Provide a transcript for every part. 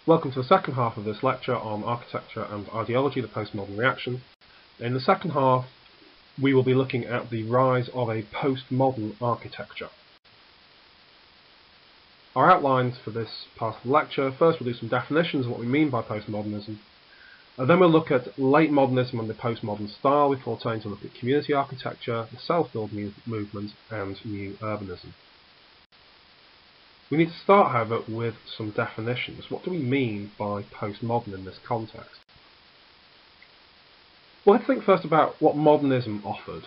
Welcome to the second half of this lecture on architecture and ideology, the postmodern reaction. In the second half, we will be looking at the rise of a postmodern architecture. Our outlines for this part of the lecture: first we'll do some definitions of what we mean by postmodernism, and then we'll look at late modernism and the postmodern style before turning to look at community architecture, the self-build movement, and new urbanism. We need to start, however, with some definitions. What do we mean by postmodern in this context? Well, let's think first about what modernism offered.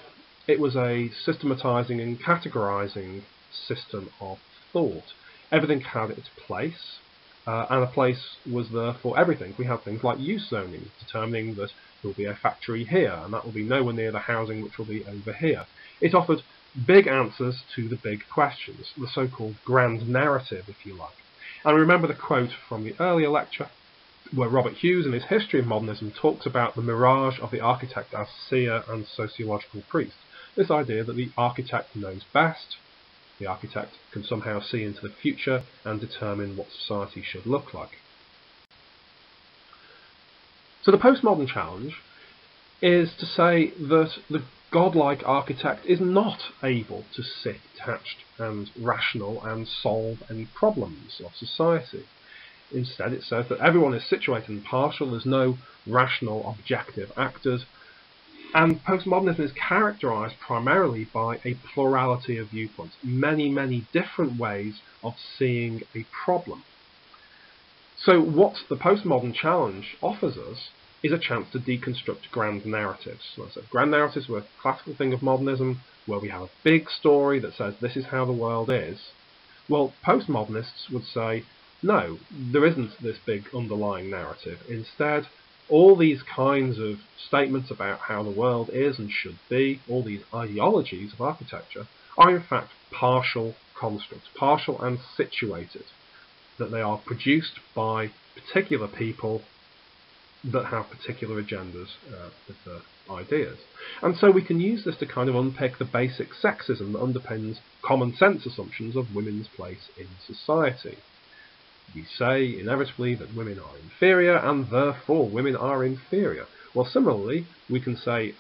It was a systematising and categorising system of thought. Everything had its place, and a place was there for everything. We had things like use zoning, determining that there will be a factory here, and that will be nowhere near the housing which will be over here. It offered big answers to the big questions, the so-called grand narrative, if you like. And remember the quote from the earlier lecture, where Robert Hughes, in his History of Modernism, talks about the mirage of the architect as seer and sociological priest. This idea that the architect knows best, the architect can somehow see into the future and determine what society should look like. So the postmodern challenge is to say that the godlike architect is not able to sit detached and rational and solve any problems of society. Instead, it says that everyone is situated and partial, there's no rational objective actors, and postmodernism is characterised primarily by a plurality of viewpoints, many different ways of seeing a problem. So what the postmodern challenge offers us is a chance to deconstruct grand narratives. So grand narratives were a classical thing of modernism, where we have a big story that says this is how the world is. Well, postmodernists would say, no, there isn't this big underlying narrative. Instead, all these kinds of statements about how the world is and should be, all these ideologies of architecture, are in fact partial constructs, partial and situated, that they are produced by particular people that have particular agendas with their ideas. And so we can use this to kind of unpick the basic sexism that underpins common sense assumptions of women's place in society. We say inevitably that women are inferior and therefore women are inferior. Well, similarly, we can say,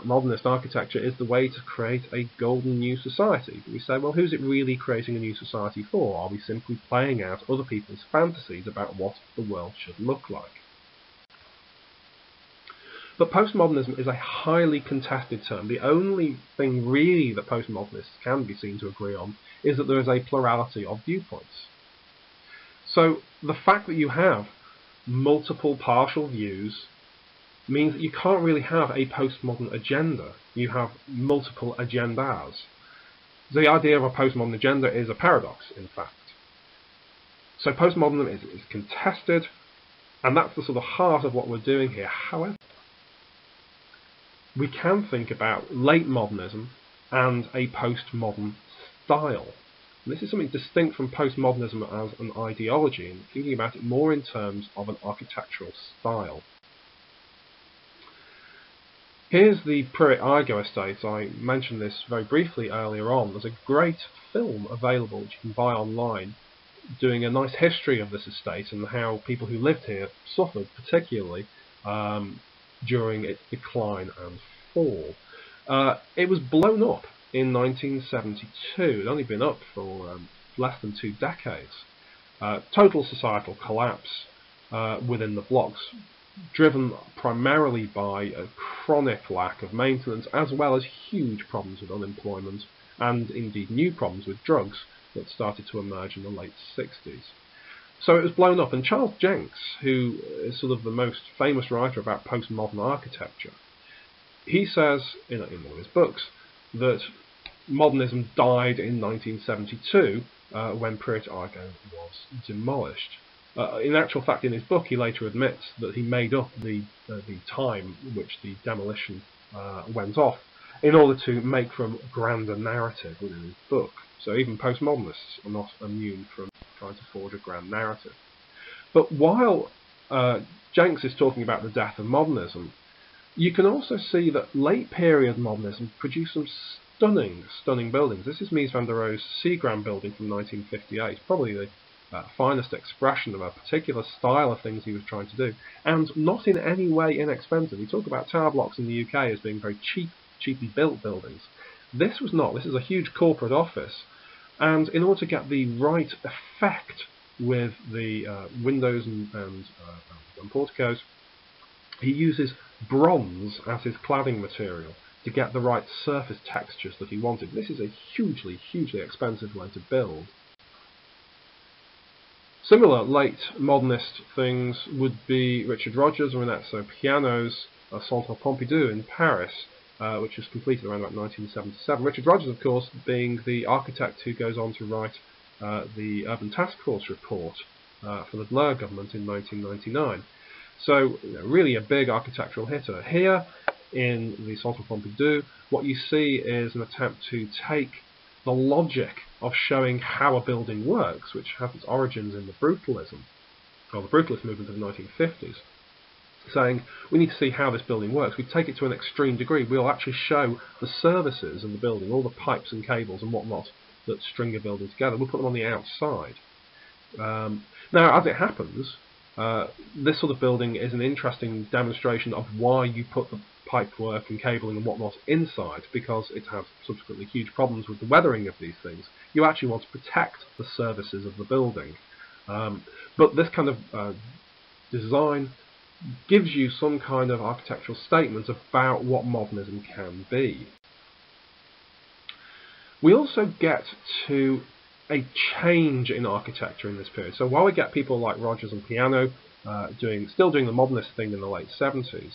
modernist architecture is the way to create a golden new society. But we say, well, who's it really creating a new society for? Are we simply playing out other people's fantasies about what the world should look like? But postmodernism is a highly contested term. The only thing really that postmodernists can be seen to agree on is that there is a plurality of viewpoints. So the fact that you have multiple partial views means that you can't really have a postmodern agenda. You have multiple agendas. The idea of a postmodern agenda is a paradox, in fact. So postmodernism is contested, and that's the sort of heart of what we're doing here. However, we can think about late modernism and a postmodern style. And this is something distinct from postmodernism as an ideology, and thinking about it more in terms of an architectural style. Here's the Pruitt-Igoe estate. I mentioned this very briefly earlier on. There's a great film available which you can buy online, doing a nice history of this estate and how people who lived here suffered, particularly during its decline and fall. It was blown up in 1972. It had only been up for less than 2 decades. Total societal collapse within the blocks, driven primarily by a chronic lack of maintenance, as well as huge problems with unemployment and indeed new problems with drugs that started to emerge in the late 60s. So it was blown up, and Charles Jenks, who is sort of the most famous writer about postmodern architecture, he says in one of his books that modernism died in 1972 when Pruitt-Igoe was demolished. In actual fact, in his book, he later admits that he made up the time in which the demolition went off in order to make for a grander narrative within his book. So even postmodernists are not immune from trying to forge a grand narrative. But while Jenks is talking about the death of modernism, you can also see that late period modernism produced some stunning buildings. This is Mies van der Rohe's Segal building from 1958, probably the finest expression of a particular style of things he was trying to do, and not in any way inexpensive. We talk about tower blocks in the UK as being very cheaply built buildings. This was not. This is a huge corporate office, and in order to get the right effect with the windows and porticos, he uses bronze as his cladding material to get the right surface textures that he wanted. This is a hugely expensive way to build. Similar late modernist things would be Richard Rogers' Rinetto pianos, Centre Pompidou in Paris, which was completed around about 1977. Richard Rogers, of course, being the architect who goes on to write the Urban Task Force report for the Blair government in 1999. So, really a big architectural hitter. Here, in the Centre Pompidou, what you see is an attempt to take the logic of showing how a building works, which has its origins in the brutalism, or the brutalist movement of the 1950s, saying we need to see how this building works. We take it to an extreme degree. We'll actually show the services of the building, all the pipes and cables and whatnot that string a building together. We'll put them on the outside. Now, as it happens, this sort of building is an interesting demonstration of why you put the pipework and cabling and whatnot inside, because it has subsequently huge problems with the weathering of these things. You actually want to protect the services of the building. But this kind of design gives you some kind of architectural statement about what modernism can be. We also get to a change in architecture in this period. So while we get people like Rogers and Piano still doing the modernist thing in the late 70s,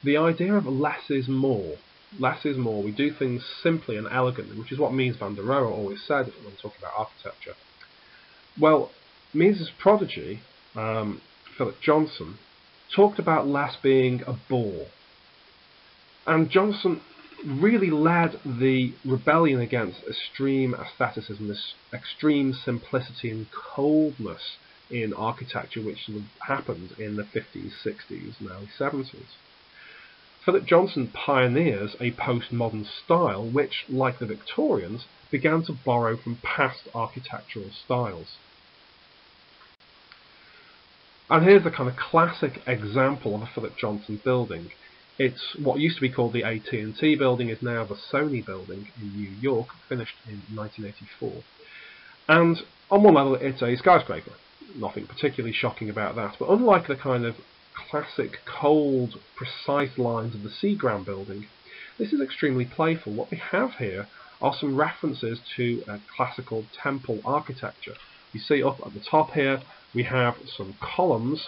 the idea of less is more. Less is more. We do things simply and elegantly, which is what Mies van der Rohe always said when talking about architecture. Well, Mies' prodigy, Philip Johnson, talked about less being a bore. And Johnson really led the rebellion against extreme aestheticism, this extreme simplicity and coldness in architecture which happened in the 50s, 60s and early 70s. Philip Johnson pioneers a postmodern style which, like the Victorians, began to borrow from past architectural styles. And here's a kind of classic example of a Philip Johnson building. It's what used to be called the AT&T building, is now the Sony building in New York, finished in 1984. And on one level it's a skyscraper. Nothing particularly shocking about that, but unlike the kind of classic, cold, precise lines of the Segal building, this is extremely playful. What we have here are some references to classical temple architecture. You see up at the top here we have some columns,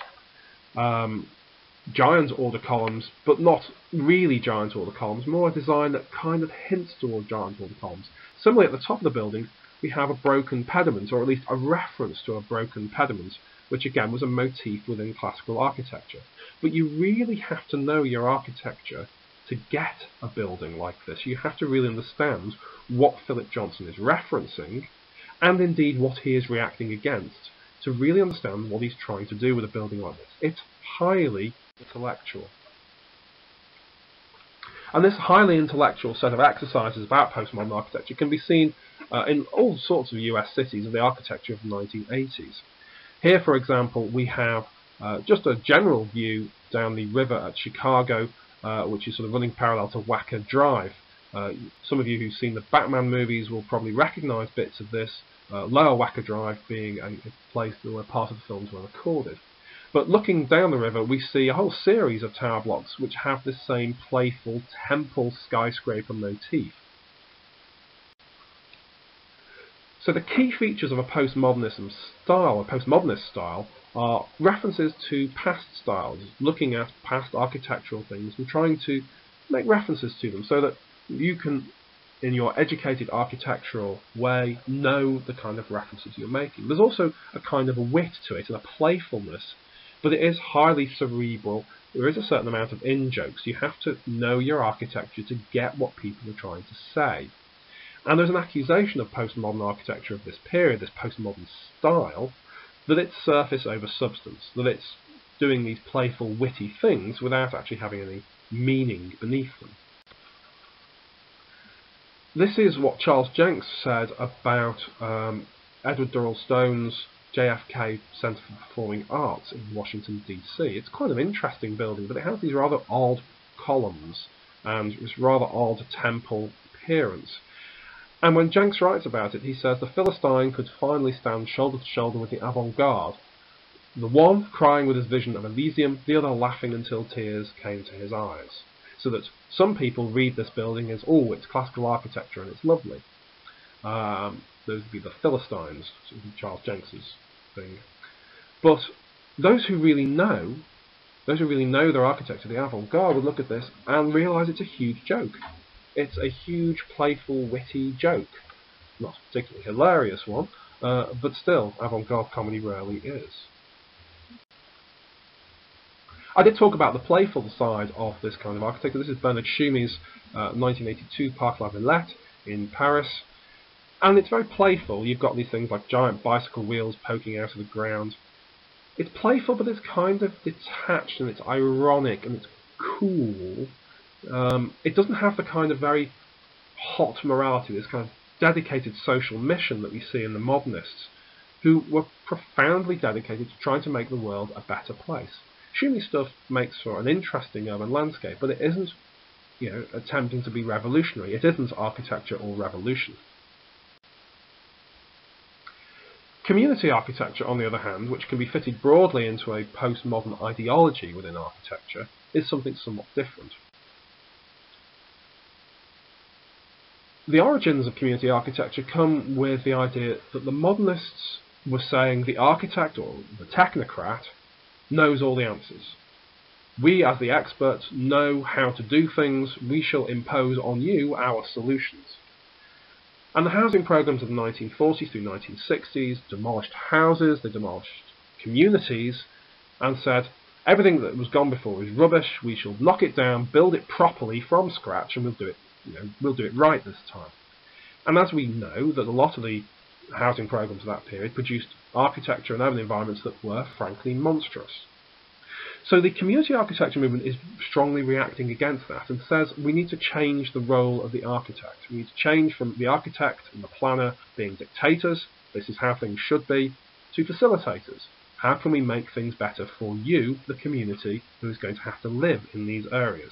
giant order columns, but not really giant order columns, more a design that kind of hints toward giant order columns. Similarly, at the top of the building we have a broken pediment, or at least a reference to a broken pediment, which again was a motif within classical architecture. But you really have to know your architecture to get a building like this. You have to really understand what Philip Johnson is referencing, and indeed what he is reacting against, to really understand what he's trying to do with a building like this. It's highly intellectual. And this highly intellectual set of exercises about postmodern architecture can be seen in all sorts of US cities of the architecture of the 1980s. Here, for example, we have just a general view down the river at Chicago, which is sort of running parallel to Wacker Drive. Some of you who've seen the Batman movies will probably recognise bits of this, Lower Wacker Drive being a place where part of the films were recorded. But looking down the river, we see a whole series of tower blocks which have this same playful temple skyscraper motif. So the key features of a postmodernist style, are references to past styles, looking at past architectural things and trying to make references to them so that you can, in your educated architectural way, know the kind of references you're making. There's also a kind of a wit to it and a playfulness, but it is highly cerebral. There is a certain amount of in-jokes. You have to know your architecture to get what people are trying to say. And there's an accusation of postmodern architecture of this period, this postmodern style, that it's surface over substance, that it's doing these playful, witty things without actually having any meaning beneath them. This is what Charles Jenks said about Edward Durrell Stone's JFK Center for Performing Arts in Washington, D.C. It's quite an interesting building, but it has these rather odd columns and this rather odd temple appearance. And when Jenks writes about it, he says the Philistine could finally stand shoulder to shoulder with the avant-garde, the one crying with his vision of Elysium, the other laughing until tears came to his eyes. So that some people read this building as, oh, it's classical architecture and it's lovely. Those would be the Philistines, Charles Jenks's thing. But those who really know their architecture, the avant-garde, would look at this and realise it's a huge joke. It's a huge, playful, witty joke. Not a particularly hilarious one, but still, avant-garde comedy rarely is. I did talk about the playful side of this kind of architecture. This is Bernard Shumi's 1982 Parc La Villette in Paris. And it's very playful. You've got these things like giant bicycle wheels poking out of the ground. It's playful, but it's kind of detached, and it's ironic, and it's cool. It doesn't have the kind of very hot morality, this kind of dedicated social mission that we see in the modernists, who were profoundly dedicated to trying to make the world a better place. Shumi's stuff makes for an interesting urban landscape, but it isn't, attempting to be revolutionary. It isn't architecture or revolution. Community architecture, on the other hand, which can be fitted broadly into a postmodern ideology within architecture, is something somewhat different. The origins of community architecture come with the idea that the modernists were saying the architect, or the technocrat, knows all the answers. We, as the experts, know how to do things. We shall impose on you our solutions. And the housing programs of the 1940s through 1960s demolished houses, they demolished communities, and said, everything that was gone before is rubbish, we shall knock it down, build it properly from scratch, and we'll do it right this time. And as we know, that a lot of the housing programs of that period produced architecture and urban environments that were, frankly, monstrous. So the community architecture movement is strongly reacting against that and says we need to change the role of the architect. We need to change from the architect and the planner being dictators, this is how things should be, to facilitators. How can we make things better for you, the community, who is going to have to live in these areas?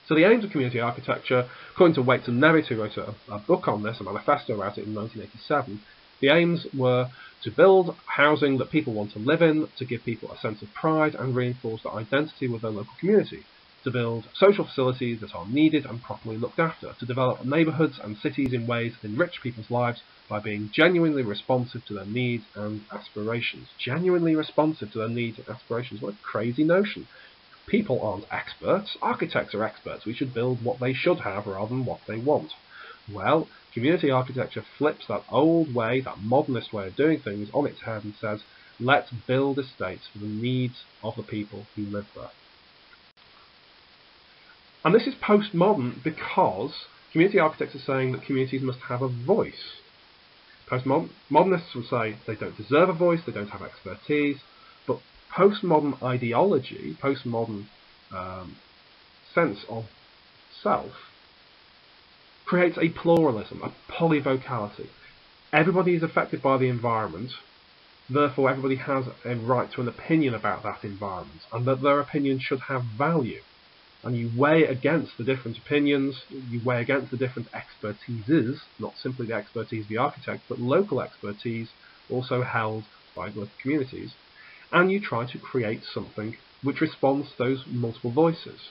So the aims of community architecture, according to Waits and Nevitt, who wrote a book on this, a manifesto about it in 1987, the aims were to build housing that people want to live in, to give people a sense of pride and reinforce their identity with their local community, to build social facilities that are needed and properly looked after, to develop neighbourhoods and cities in ways that enrich people's lives by being genuinely responsive to their needs and aspirations. Genuinely responsive to their needs and aspirations. What a crazy notion. People aren't experts, architects are experts. We should build what they should have rather than what they want. Well, community architecture flips that old way, that modernist way of doing things on its head and says, let's build estates for the needs of the people who live there. And this is postmodern because community architects are saying that communities must have a voice. Postmodernists will say they don't deserve a voice, they don't have expertise, but postmodern ideology, postmodern sense of self, creates a pluralism, a polyvocality. Everybody is affected by the environment, therefore everybody has a right to an opinion about that environment, and that their opinion should have value. And you weigh against the different opinions, you weigh against the different expertises, not simply the expertise of the architect, but local expertise also held by local communities, and you try to create something which responds to those multiple voices.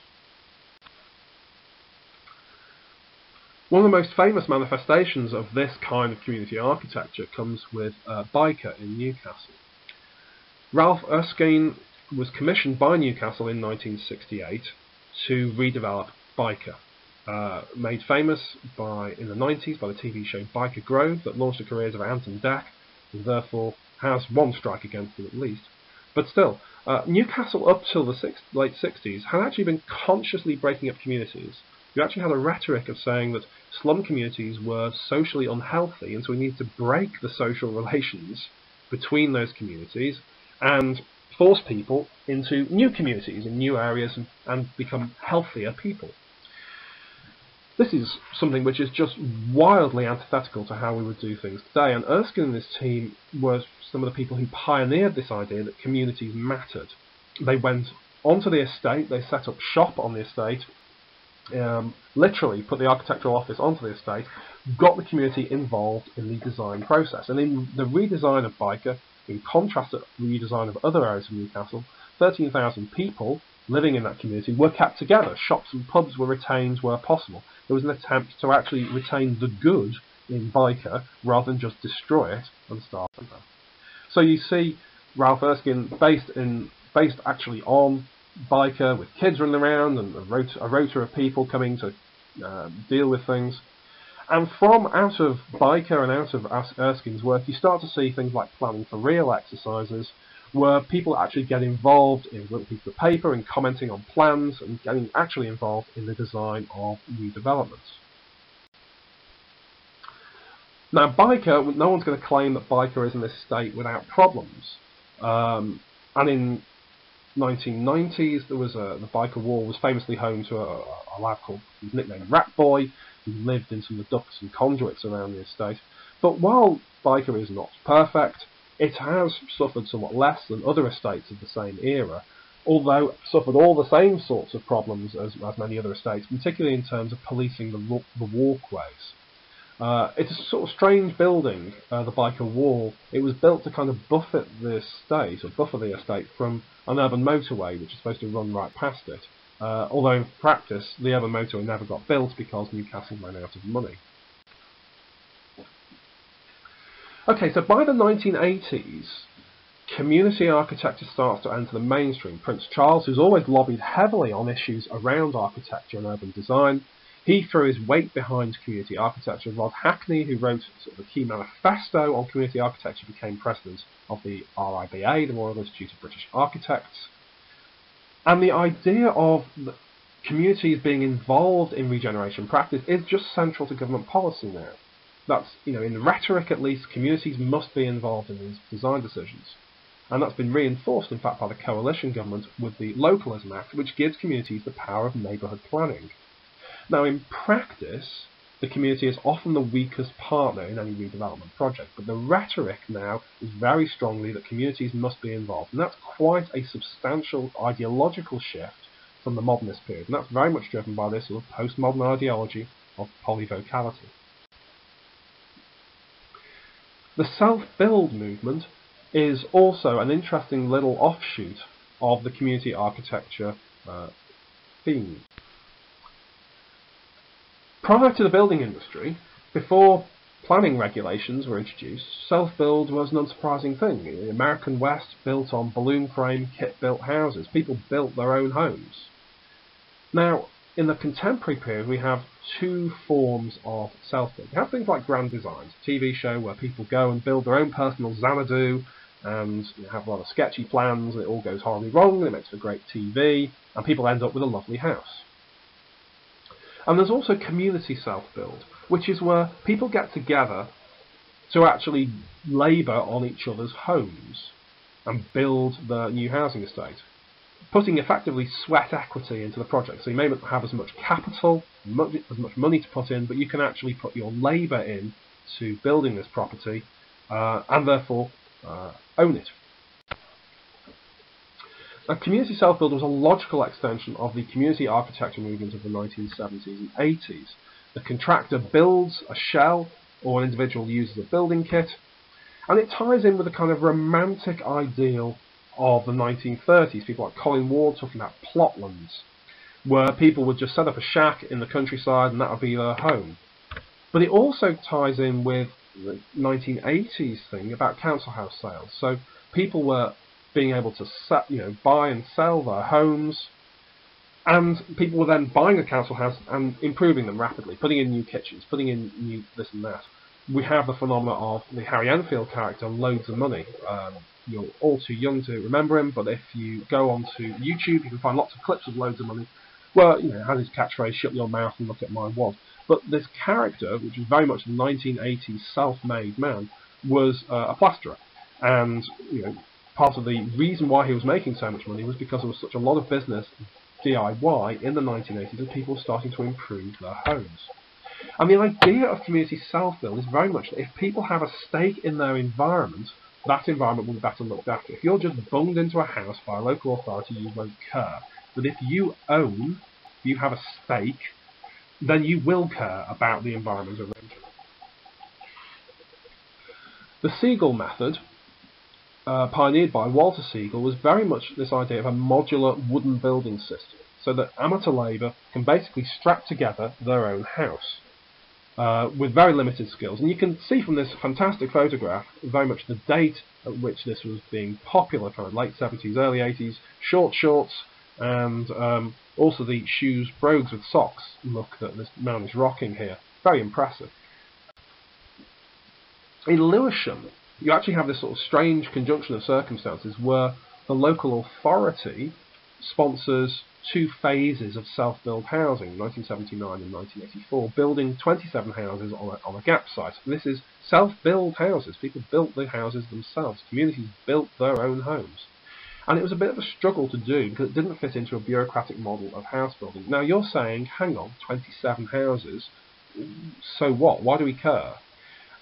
One of the most famous manifestations of this kind of community architecture comes with Byker in Newcastle. Ralph Erskine was commissioned by Newcastle in 1968 to redevelop Byker. Made famous in the 90s by the TV show Byker Grove that launched the careers of Ant and Dec, and therefore has one strike against them at least. But still, Newcastle up till the late 60s had actually been consciously breaking up communities. You actually had a rhetoric of saying that slum communities were socially unhealthy, and so we needed to break the social relations between those communities and force people into new communities in new areas and become healthier people. This is something which is just wildly antithetical to how we would do things today, and Erskine and his team were some of the people who pioneered this idea that communities mattered. They went onto the estate, they set up shop on the estate, literally put the architectural office onto the estate, got the community involved in the design process. And in the redesign of Byker, in contrast to the redesign of other areas of Newcastle, 13,000 people living in that community were kept together. Shops and pubs were retained where possible. There was an attempt to actually retain the good in Byker rather than just destroy it and start over. So you see Ralph Erskine based actually on Byker, with kids running around and a rota of people coming to deal with things. And from out of Byker and out of Erskine's work, you start to see things like planning for real exercises, where people actually get involved in little pieces of paper and commenting on plans and getting actually involved in the design of new developments. Now, Byker, no one's going to claim that Byker is in this state without problems. And in 1990s, there was the Byker Wall was famously home to a lad called, he was nicknamed Rat Boy, who lived in some of the ducts and conduits around the estate. But while Byker is not perfect, it has suffered somewhat less than other estates of the same era, although it suffered all the same sorts of problems as many other estates, particularly in terms of policing the walkways. It's a sort of strange building, the Byker Wall. It was built to kind of buffer the estate from an urban motorway, which is supposed to run right past it. Although in practice, the urban motorway never got built because Newcastle ran out of money. Okay, so by the 1980s, community architecture starts to enter the mainstream. Prince Charles, who's always lobbied heavily on issues around architecture and urban design, he threw his weight behind community architecture. Rod Hackney, who wrote sort of a key manifesto on community architecture, became president of the RIBA, the Royal Institute of British Architects. And the idea of communities being involved in regeneration practice is just central to government policy now. That's, in the rhetoric at least, communities must be involved in these design decisions. And that's been reinforced, in fact, by the coalition government with the Localism Act, which gives communities the power of neighbourhood planning. Now, in practice, the community is often the weakest partner in any redevelopment project, but the rhetoric now is very strongly that communities must be involved, and that's quite a substantial ideological shift from the modernist period, and that's very much driven by this sort of postmodern ideology of polyvocality. The self-build movement is also an interesting little offshoot of the community architecture theme. Prior to the building industry, before planning regulations were introduced, self-build was an unsurprising thing. The American West built on balloon frame, kit-built houses. People built their own homes. Now, in the contemporary period, we have two forms of self-build. We have things like Grand Designs, a TV show where people go and build their own personal Xanadu and have a lot of sketchy plans, and it all goes horribly wrong, and it makes for great TV, and people end up with a lovely house. And there's also community self-build, which is where people get together to actually labour on each other's homes and build the new housing estate, putting effectively sweat equity into the project. So you may not have as much capital, as much money to put in, but you can actually put your labour in to building this property and therefore own it. Now, community self-build was a logical extension of the community architecture movement of the 1970s and 80s. The contractor builds a shell, or an individual uses a building kit, and it ties in with the kind of romantic ideal of the 1930s. People like Colin Ward talking about plotlands, where people would just set up a shack in the countryside and that would be their home. But it also ties in with the 1980s thing about council house sales. So people were being able to buy and sell their homes, and people were then buying a council house and improving them rapidly, putting in new kitchens, putting in new this and that. We have the phenomena of the Harry Enfield character, Loads of Money. You're all too young to remember him, but if you go onto YouTube, you can find lots of clips of Loads of Money where it has his catchphrase, "Shut your mouth and look at my wad." But this character, which was very much a 1980s self-made man, was a plasterer, and part of the reason why he was making so much money was because there was such a lot of business DIY in the 1980s as people were starting to improve their homes. And the idea of community self-build is very much that if people have a stake in their environment, that environment will be better looked after. If you're just bunged into a house by a local authority, you won't care. But if you have a stake, then you will care about the environment around you. The Segal method, pioneered by Walter Segal, was very much this idea of a modular wooden building system, so that amateur labour can basically strap together their own house with very limited skills. And you can see from this fantastic photograph very much the date at which this was being popular, kind of late 70s, early 80s, short shorts, and also the shoes, brogues with socks look that this man is rocking here. Very impressive. In Lewisham, you actually have this sort of strange conjunction of circumstances where the local authority sponsors two phases of self-build housing, 1979 and 1984, building 27 houses on a gap site. And this is self-build houses. People built the houses themselves. Communities built their own homes. And it was a bit of a struggle to do because it didn't fit into a bureaucratic model of house building. Now you're saying, hang on, 27 houses, so what? Why do we care?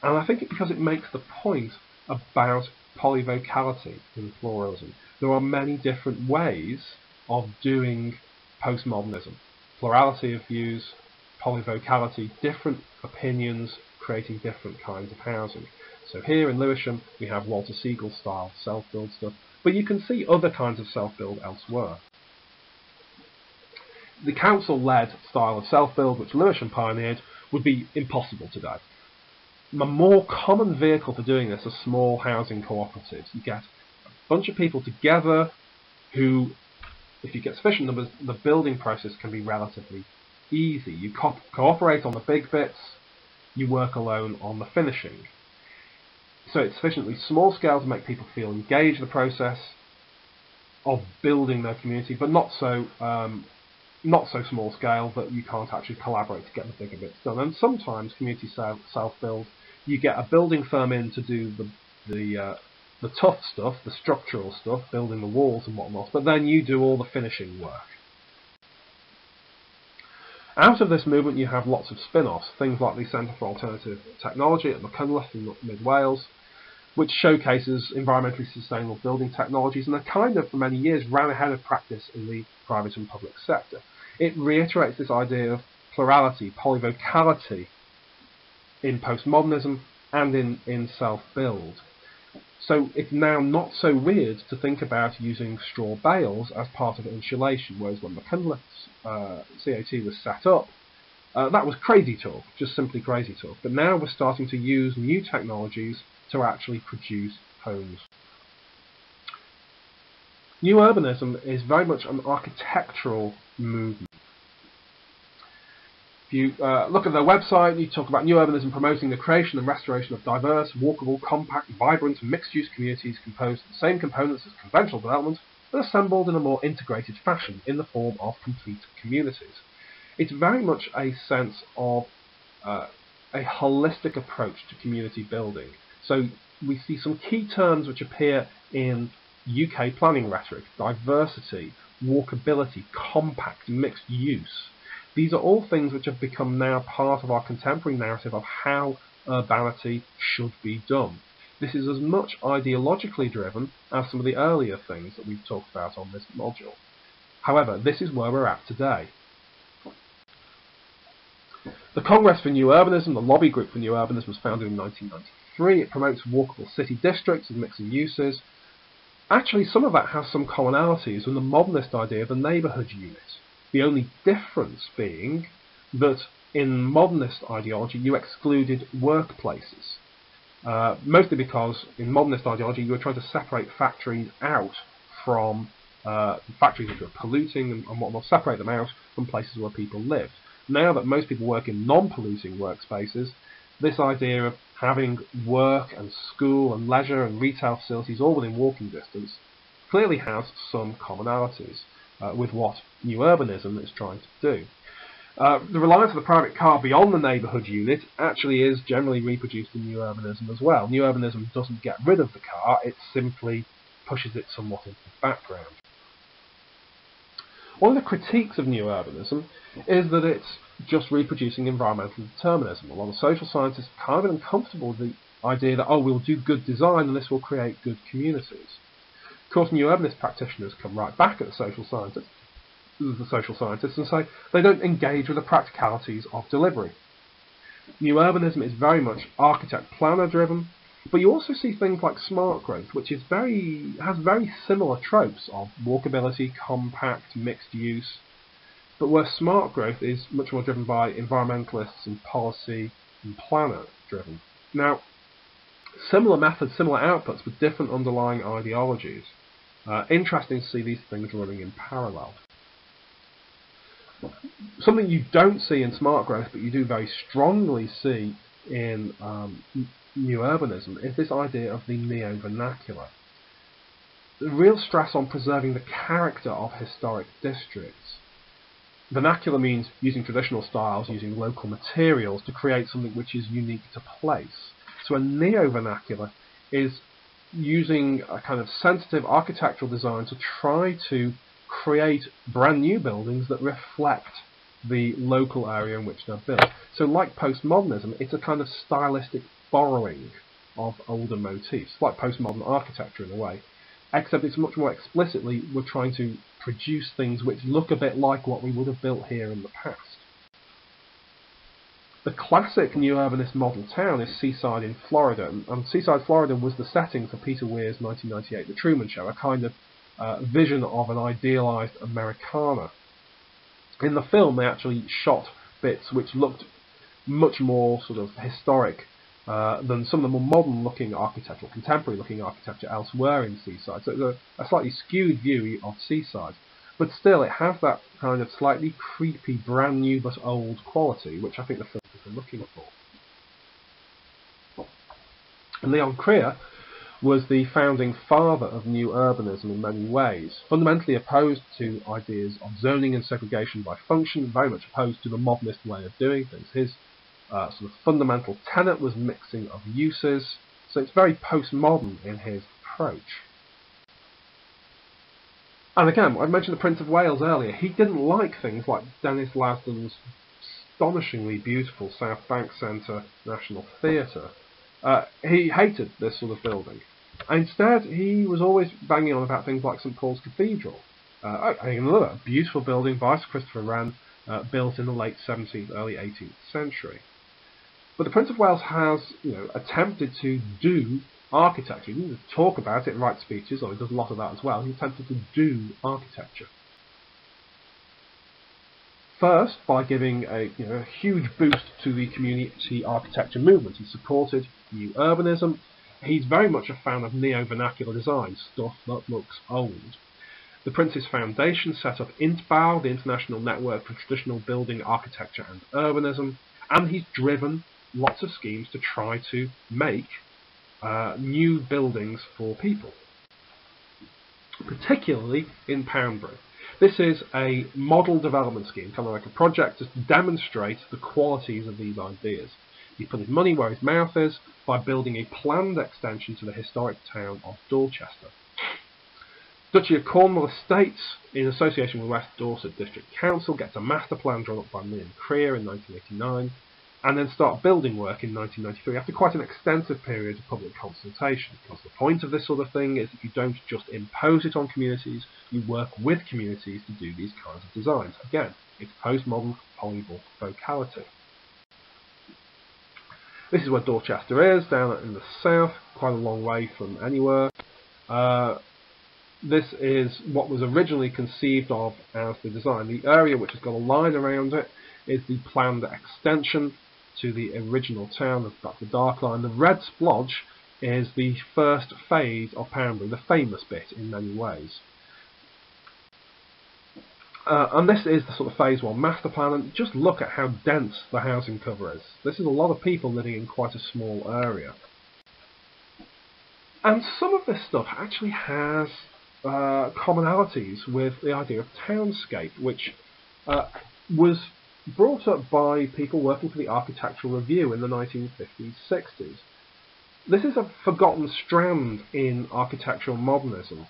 And I think it's because it makes the point about polyvocality in pluralism. There are many different ways of doing postmodernism. Plurality of views, polyvocality, different opinions, creating different kinds of housing. So here in Lewisham we have Walter Segal style self-build stuff, but you can see other kinds of self-build elsewhere. The council-led style of self-build, which Lewisham pioneered, would be impossible today. A more common vehicle for doing this are small housing cooperatives. You get a bunch of people together who, if you get sufficient numbers, the building process can be relatively easy. You cooperate on the big bits, you work alone on the finishing. So it's sufficiently small scale to make people feel engaged in the process of building their community, but not so small scale that you can't actually collaborate to get the bigger bits done. And sometimes community self-build, you get a building firm in to do the tough stuff, the structural stuff, building the walls and whatnot, but then you do all the finishing work. Out of this movement you have lots of spin-offs, things like the Centre for Alternative Technology at Machynlleth in Mid Wales, which showcases environmentally sustainable building technologies and kind of for many years ran ahead of practice in the private and public sector. It reiterates this idea of plurality, polyvocality in postmodernism and in self-build. So it's now not so weird to think about using straw bales as part of insulation, whereas when Machynlleth's CAT was set up, that was crazy talk, just simply crazy talk. But now we're starting to use new technologies to actually produce homes. New urbanism is very much an architectural movement. If you look at their website, you talk about new urbanism promoting the creation and restoration of diverse, walkable, compact, vibrant, mixed-use communities composed of the same components as conventional development, but assembled in a more integrated fashion in the form of complete communities. It's very much a sense of a holistic approach to community building. So we see some key terms which appear in UK planning rhetoric: diversity, walkability, compact, mixed use. These are all things which have become now part of our contemporary narrative of how urbanity should be done. This is as much ideologically driven as some of the earlier things that we've talked about on this module. However, this is where we're at today. The Congress for New Urbanism, the lobby group for New Urbanism, was founded in 1993. It promotes walkable city districts and mixing uses. Actually, some of that has some commonalities with the modernist idea of the neighbourhood unit. The only difference being that in modernist ideology you excluded workplaces. Mostly because in modernist ideology you were trying to separate factories out from factories which were polluting and whatnot, separate them out from places where people lived. Now that most people work in non-polluting workspaces, this idea of having work and school and leisure and retail facilities all within walking distance clearly has some commonalities with what New Urbanism is trying to do. The reliance on the private car beyond the neighbourhood unit actually is generally reproduced in New Urbanism as well. New Urbanism doesn't get rid of the car, it simply pushes it somewhat into the background. One of the critiques of new urbanism is that it's just reproducing environmental determinism. A lot of social scientists are kind of uncomfortable with the idea that, oh, we'll do good design and this will create good communities. Of course, new urbanist practitioners come right back at the social scientists and say they don't engage with the practicalities of delivery. New urbanism is very much architect-planner driven, but you also see things like smart growth, which has very similar tropes of walkability, compact, mixed use, but where smart growth is much more driven by environmentalists and policy and planner driven. Now, similar methods, similar outputs, but different underlying ideologies. Interesting to see these things running in parallel. Something you don't see in smart growth, but you do very strongly see in new urbanism, is this idea of the neo-vernacular. The real stress on preserving the character of historic districts. Vernacular means using traditional styles, using local materials to create something which is unique to place. So a neo-vernacular is using a kind of sensitive architectural design to try to create brand new buildings that reflect the local area in which they're built. So like postmodernism, it's a kind of stylistic borrowing of older motifs, like postmodern architecture in a way, except it's much more explicitly we're trying to produce things which look a bit like what we would have built here in the past. The classic new urbanist model town is Seaside in Florida, and Seaside, Florida was the setting for Peter Weir's 1998 The Truman Show, a kind of vision of an idealised Americana. In the film they actually shot bits which looked much more sort of historic than some of the more modern looking architecture, contemporary looking architecture elsewhere in Seaside. So it's a slightly skewed view of Seaside, but still it has that kind of slightly creepy, brand new but old quality, which I think the filmmakers are looking for. Léon Krier was the founding father of new urbanism in many ways, fundamentally opposed to ideas of zoning and segregation by function, very much opposed to the modernist way of doing things. His sort of fundamental tenet was mixing of uses, so it's very postmodern in his approach. And again, I mentioned the Prince of Wales earlier. He didn't like things like Dennis Lasdun's astonishingly beautiful South Bank Centre National Theatre. He hated this sort of building. Instead, he was always banging on about things like St Paul's Cathedral. Another beautiful building by Sir Christopher Wren, built in the late 17th, early 18th century. But the Prince of Wales has, attempted to do architecture. He didn't just talk about it and write speeches, or he does a lot of that as well. He attempted to do architecture. First, by giving a huge boost to the community architecture movement. He supported new urbanism. He's very much a fan of neo-vernacular design, stuff that looks old. The Prince's foundation set up INTBAU, the International Network for Traditional Building Architecture and Urbanism, and he's driven lots of schemes to try to make new buildings for people, particularly in Poundbury. This is a model development scheme, kind of like a project to demonstrate the qualities of these ideas. He put his money where his mouth is by building a planned extension to the historic town of Dorchester. Duchy of Cornwall Estates, in association with West Dorset District Council, gets a master plan drawn up by Léon Krier in 1989, and then start building work in 1993 after quite an extensive period of public consultation. Because the point of this sort of thing is that you don't just impose it on communities, you work with communities to do these kinds of designs. Again, it's postmodern polyval vocality. This is where Dorchester is, down in the south, quite a long way from anywhere. This is what was originally conceived of as the design. The area which has got a line around it is the planned extension to the original town. That's the dark line. The red splodge is the first phase of Poundbury, the famous bit in many ways. And this is the sort of phase 1 master plan, and just look at how dense the housing cover is. This is a lot of people living in quite a small area. And some of this stuff actually has commonalities with the idea of townscape, which was brought up by people working for the Architectural Review in the 1950s, 60s. This is a forgotten strand in architectural modernism,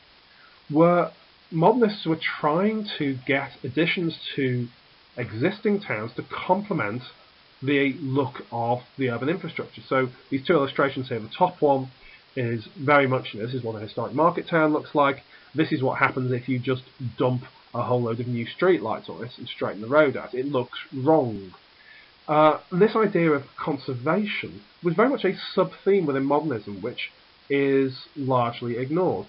where modernists were trying to get additions to existing towns to complement the look of the urban infrastructure. So these two illustrations here, the top one is very much, this is what a historic market town looks like. This is what happens if you just dump a whole load of new streetlights on this and straighten the road out. It looks wrong. This idea of conservation was very much a sub-theme within modernism, which is largely ignored.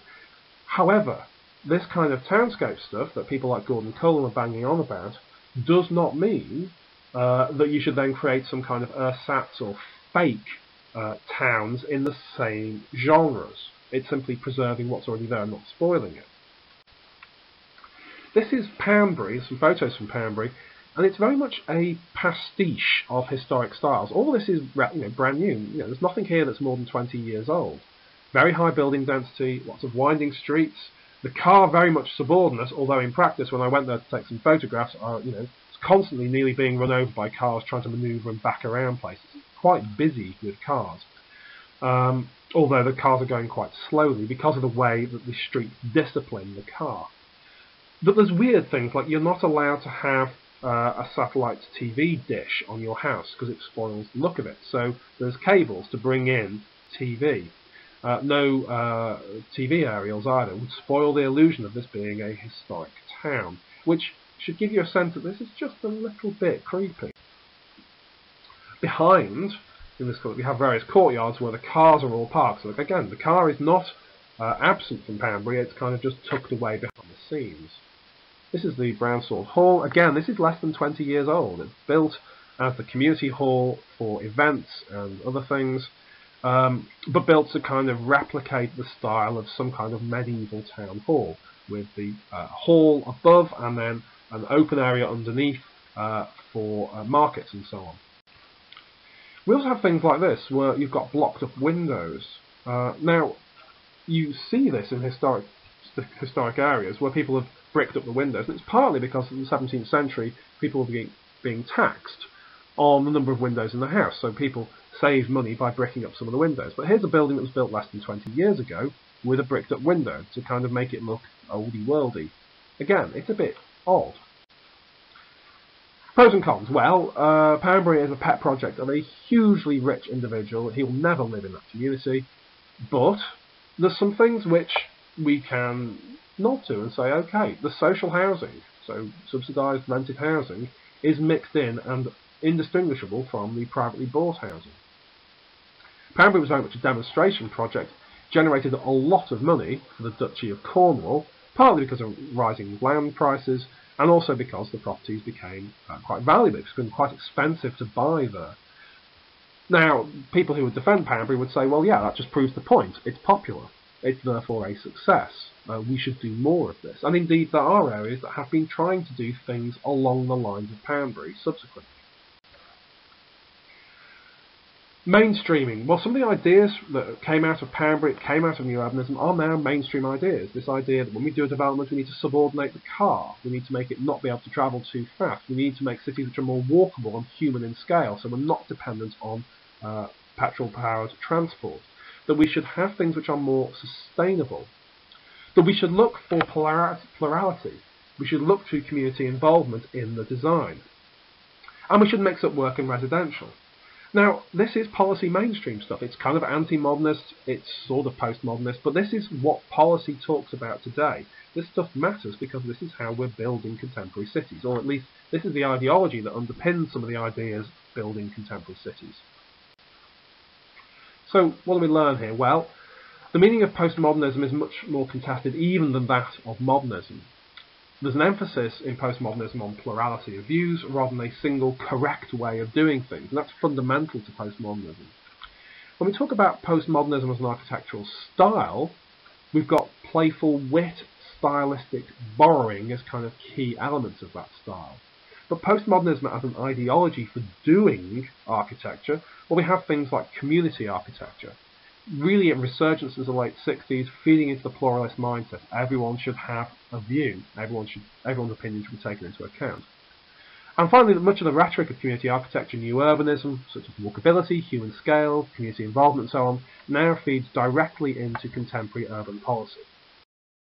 However, this kind of townscape stuff that people like Gordon Cullen are banging on about does not mean that you should then create some kind of ersatz or fake towns in the same genres. It's simply preserving what's already there and not spoiling it. This is Poundbury, some photos from Poundbury, and it's very much a pastiche of historic styles. All this is brand new. There's nothing here that's more than 20 years old. Very high building density, lots of winding streets. The car very much subordinate, although in practice when I went there to take some photographs, it's constantly nearly being run over by cars trying to manoeuvre and back around places. It's quite busy with cars. Although the cars are going quite slowly because of the way that the streets discipline the car. But there's weird things, like you're not allowed to have a satellite TV dish on your house because it spoils the look of it. So there's cables to bring in TV. No TV aerials either would spoil the illusion of this being a historic town, which should give you a sense that this is just a little bit creepy. Behind, in this court, we have various courtyards where the cars are all parked. So again, the car is not absent from Poundbury, it's kind of just tucked away behind the scenes. This is the Brown Sword Hall. Again, this is less than 20 years old. It's built as the community hall for events and other things, but built to kind of replicate the style of some kind of medieval town hall, with the hall above and then an open area underneath for markets and so on. We also have things like this, where you've got blocked up windows. Now, you see this in historic areas where people have bricked up the windows, and it's partly because in the 17th century people were being taxed on the number of windows in the house, so people saved money by bricking up some of the windows. But here's a building that was built less than 20 years ago with a bricked up window to kind of make it look oldie-worldy. Again, it's a bit odd. Pros and cons. Well, Poundbury is a pet project of a hugely rich individual. He will never live in that community, but there's some things which we can nod to and say, okay, the social housing, so subsidised rented housing, is mixed in and indistinguishable from the privately bought housing. Poundbury was very much a demonstration project, generated a lot of money for the Duchy of Cornwall, partly because of rising land prices, and also because the properties became quite valuable. It's been quite expensive to buy there. Now, people who would defend Poundbury would say, well, yeah, that just proves the point. It's popular. It's therefore a success. We should do more of this. And indeed, there are areas that have been trying to do things along the lines of Poundbury subsequently. Mainstreaming. Well, some of the ideas that came out of Poundbury, came out of Neo-urbanism, are now mainstream ideas. This idea that when we do a development, we need to subordinate the car. We need to make it not be able to travel too fast. We need to make cities which are more walkable and human in scale, so we're not dependent on petrol-powered transport. That we should have things which are more sustainable. That we should look for plurality. We should look to community involvement in the design. And we should mix up work and residential. Now, this is policy mainstream stuff. It's kind of anti-modernist, it's sort of postmodernist, but this is what policy talks about today. This stuff matters because this is how we're building contemporary cities, or at least this is the ideology that underpins some of the ideas building contemporary cities. So, what do we learn here? Well, the meaning of postmodernism is much more contested even than that of modernism. There's an emphasis in postmodernism on plurality of views rather than a single correct way of doing things, and that's fundamental to postmodernism. When we talk about postmodernism as an architectural style, we've got playful wit, stylistic borrowing as kind of key elements of that style. But postmodernism as an ideology for doing architecture, well, we have things like community architecture. Really a resurgence in the late 60s, feeding into the pluralist mindset. Everyone should have a view. Everyone's opinion should be taken into account. And finally, much of the rhetoric of community architecture, Neo-urbanism, such as walkability, human scale, community involvement and so on, now feeds directly into contemporary urban policy.